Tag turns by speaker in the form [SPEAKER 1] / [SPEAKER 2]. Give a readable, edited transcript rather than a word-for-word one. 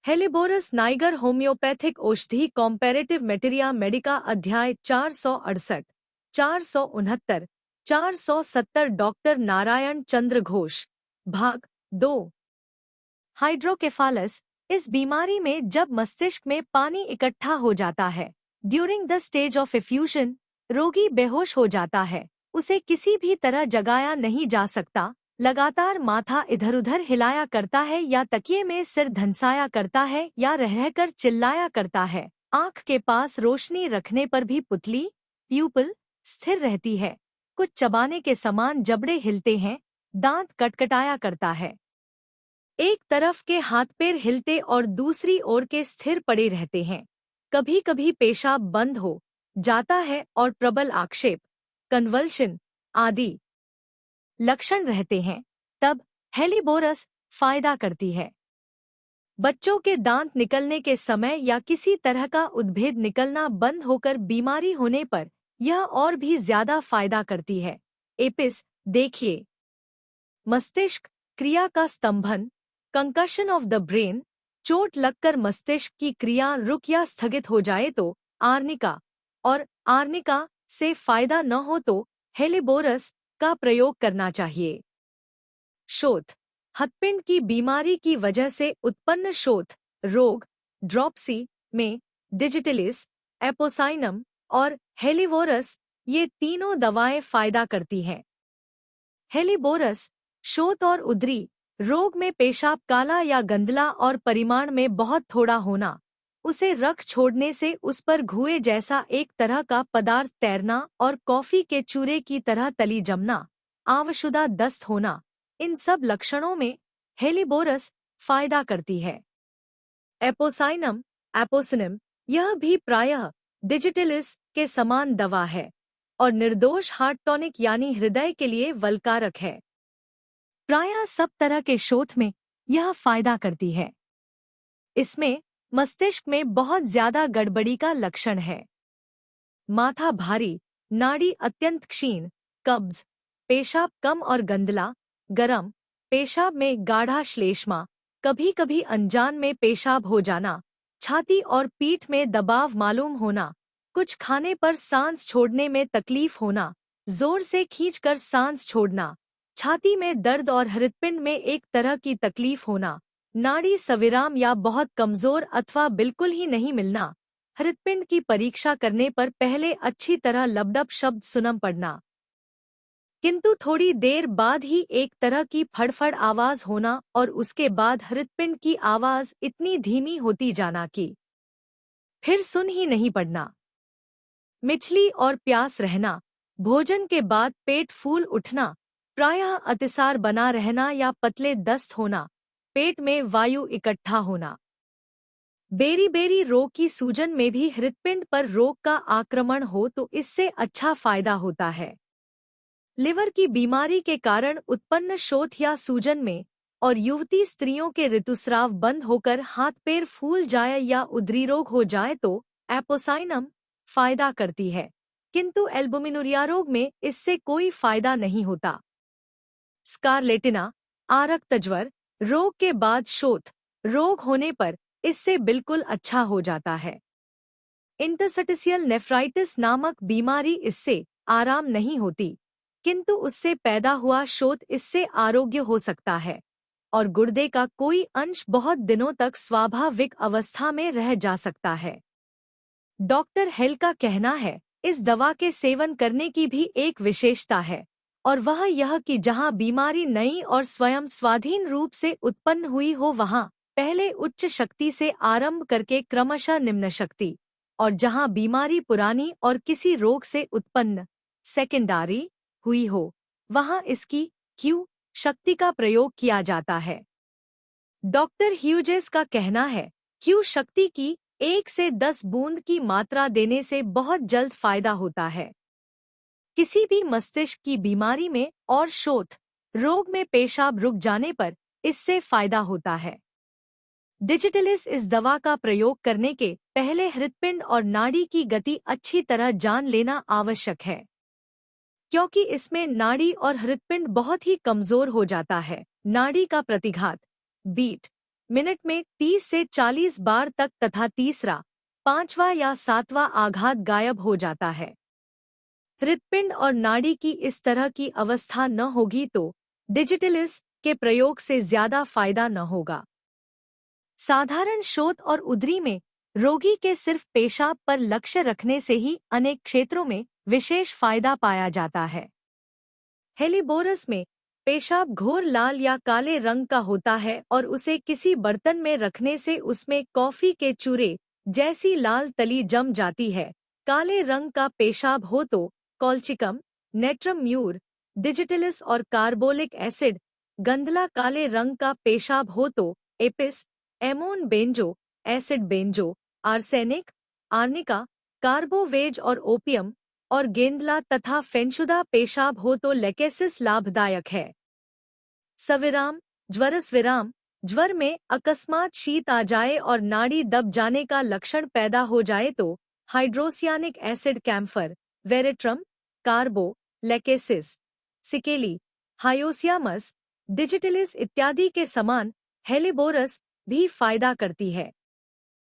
[SPEAKER 1] हेलिबोरस Niger homeopathic औषधि कॉम्पैरेटिव मेटेरिया Medica अध्याय 468, 469, 470 doctor Narayan चंद्र घोष भाग 2। हाइड्रोकेफालस इस बीमारी में जब मस्तिष्क में पानी इकट्ठा हो जाता है during the stage of effusion, रोगी बेहोश हो जाता है। उसे किसी भी तरह जगाया नहीं जा सकता, लगातार माथा इधर उधर हिलाया करता है या तकिए में सिर धंसाया करता है या रहकर चिल्लाया करता है। आँख के पास रोशनी रखने पर भी पुतली प्यूपल स्थिर रहती है। कुछ चबाने के समान जबड़े हिलते हैं, दांत कटकटाया करता है। एक तरफ के हाथ पैर हिलते और दूसरी ओर के स्थिर पड़े रहते हैं। कभी कभी पेशाब बंद हो जाता है और प्रबल आक्षेप कन्वल्शन आदि लक्षण रहते हैं। तब हेलिबोरस फायदा करती है। बच्चों के दांत निकलने के समय या किसी तरह का उद्भेद निकलना बंद होकर बीमारी होने पर यह और भी ज्यादा फायदा करती है। एपिस देखिए। मस्तिष्क क्रिया का स्तंभन, कंकशन ऑफ द ब्रेन, चोट लगकर मस्तिष्क की क्रिया रुक या स्थगित हो जाए तो आर्निका, और आर्निका से फायदा न हो तो हेलिबोरस का प्रयोग करना चाहिए। शोथ हथपिंड की बीमारी की वजह से उत्पन्न शोथ रोग ड्रॉपसी में डिजिटलिस, एपोसाइनम और हेलिबोरस ये तीनों दवाएं फायदा करती हैं। हेलिबोरस शोथ और उदरी रोग में पेशाब काला या गंदला और परिमाण में बहुत थोड़ा होना, उसे रख छोड़ने से उस पर घुए जैसा एक तरह का पदार्थ तैरना और कॉफी के चूरे की तरह तली जमना, आवशुदा दस्त होना, इन सब लक्षणों में हेलिबोरस फायदा करती है। एपोसाइनम एपोसिनम यह भी प्रायः डिजिटलिस के समान दवा है और निर्दोष हार्ट टॉनिक यानी हृदय के लिए वलकारक है। प्रायः सब तरह के शोथ में यह फायदा करती है। इसमें मस्तिष्क में बहुत ज्यादा गड़बड़ी का लक्षण है। माथा भारी, नाड़ी अत्यंत क्षीण, कब्ज, पेशाब कम और गंदला, गरम, पेशाब में गाढ़ा श्लेष्मा, कभी कभी अनजान में पेशाब हो जाना, छाती और पीठ में दबाव मालूम होना, कुछ खाने पर सांस छोड़ने में तकलीफ होना, जोर से खींचकर सांस छोड़ना, छाती में दर्द और हृदपिंड में एक तरह की तकलीफ होना, नाड़ी सविराम या बहुत कमजोर अथवा बिल्कुल ही नहीं मिलना, हृदपिंड की परीक्षा करने पर पहले अच्छी तरह लबडब शब्द सुनम पड़ना, किंतु थोड़ी देर बाद ही एक तरह की फड़फड़ आवाज होना और उसके बाद हृदपिंड की आवाज इतनी धीमी होती जाना कि फिर सुन ही नहीं पड़ना, मिचली और प्यास रहना, भोजन के बाद पेट फूल उठना, प्रायः अतिसार बना रहना या पतले दस्त होना, पेट में वायु इकट्ठा होना। बेरी रोग की सूजन में भी हृदपिंड पर रोग का आक्रमण हो तो इससे अच्छा फायदा होता है। लिवर की बीमारी के कारण उत्पन्न शोथ या सूजन में और युवती स्त्रियों के ऋतुस्राव बंद होकर हाथ पैर फूल जाए या उदरी रोग हो जाए तो एपोसाइनम फायदा करती है, किंतु एल्बुमिनुरिया रोग में इससे कोई फायदा नहीं होता। स्कारलेटिना आरक्तज्वर रोग के बाद शोथ रोग होने पर इससे बिल्कुल अच्छा हो जाता है। इंटरस्टिशियल नेफ्राइटिस नामक बीमारी इससे आराम नहीं होती, किंतु उससे पैदा हुआ शोथ इससे आरोग्य हो सकता है और गुर्दे का कोई अंश बहुत दिनों तक स्वाभाविक अवस्था में रह जा सकता है। डॉक्टर हेल का कहना है, इस दवा के सेवन करने की भी एक विशेषता है और वह यह कि जहां बीमारी नई और स्वयं स्वाधीन रूप से उत्पन्न हुई हो वहां पहले उच्च शक्ति से आरंभ करके क्रमशः निम्न शक्ति, और जहां बीमारी पुरानी और किसी रोग से उत्पन्न सेकेंडरी हुई हो वहां इसकी क्यू शक्ति का प्रयोग किया जाता है। डॉक्टर ह्यूजेस का कहना है, क्यू शक्ति की 1 से 10 बूंद की मात्रा देने से बहुत जल्द फायदा होता है। किसी भी मस्तिष्क की बीमारी में और शोथ रोग में पेशाब रुक जाने पर इससे फायदा होता है। डिजिटलिस इस दवा का प्रयोग करने के पहले हृदपिंड और नाड़ी की गति अच्छी तरह जान लेना आवश्यक है, क्योंकि इसमें नाड़ी और हृदपिंड बहुत ही कमजोर हो जाता है। नाड़ी का प्रतिघात बीट मिनट में 30 से 40 बार तक तथा तीसरा, पांचवा या सातवां आघात गायब हो जाता है। हृदपिंड और नाड़ी की इस तरह की अवस्था न होगी तो डिजिटलिस के प्रयोग से ज्यादा फायदा न होगा। साधारण शोथ और उधरी में रोगी के सिर्फ पेशाब पर लक्ष्य रखने से ही अनेक क्षेत्रों में विशेष फायदा पाया जाता है। हेलिबोरस में पेशाब घोर लाल या काले रंग का होता है और उसे किसी बर्तन में रखने से उसमें कॉफी के चूरे जैसी लाल तली जम जाती है। काले रंग का पेशाब हो तो कॉल्चिकम, नेट्रम म्यूर, डिजिटलिस और कार्बोलिक एसिड। गंधला काले रंग का पेशाब हो तो apis, ammon benzo acid benzo, arsenic, arnica, carbo veg और ओपियम। और गेंदला तथा फेंशुदा पेशाब हो तो लेकेसिस लाभदायक है। सविराम, ज्वरस्विराम, ज्वर में अकस्मात शीत आ जाए और नाड़ी दब जाने का लक्षण पैदा हो जाए तो hydrocyanic acid camphor, veratrum, कार्बो, lachesis, सिकेली, हायोसियामस, digitalis इत्यादि के समान हेलिबोरस भी फायदा करती है।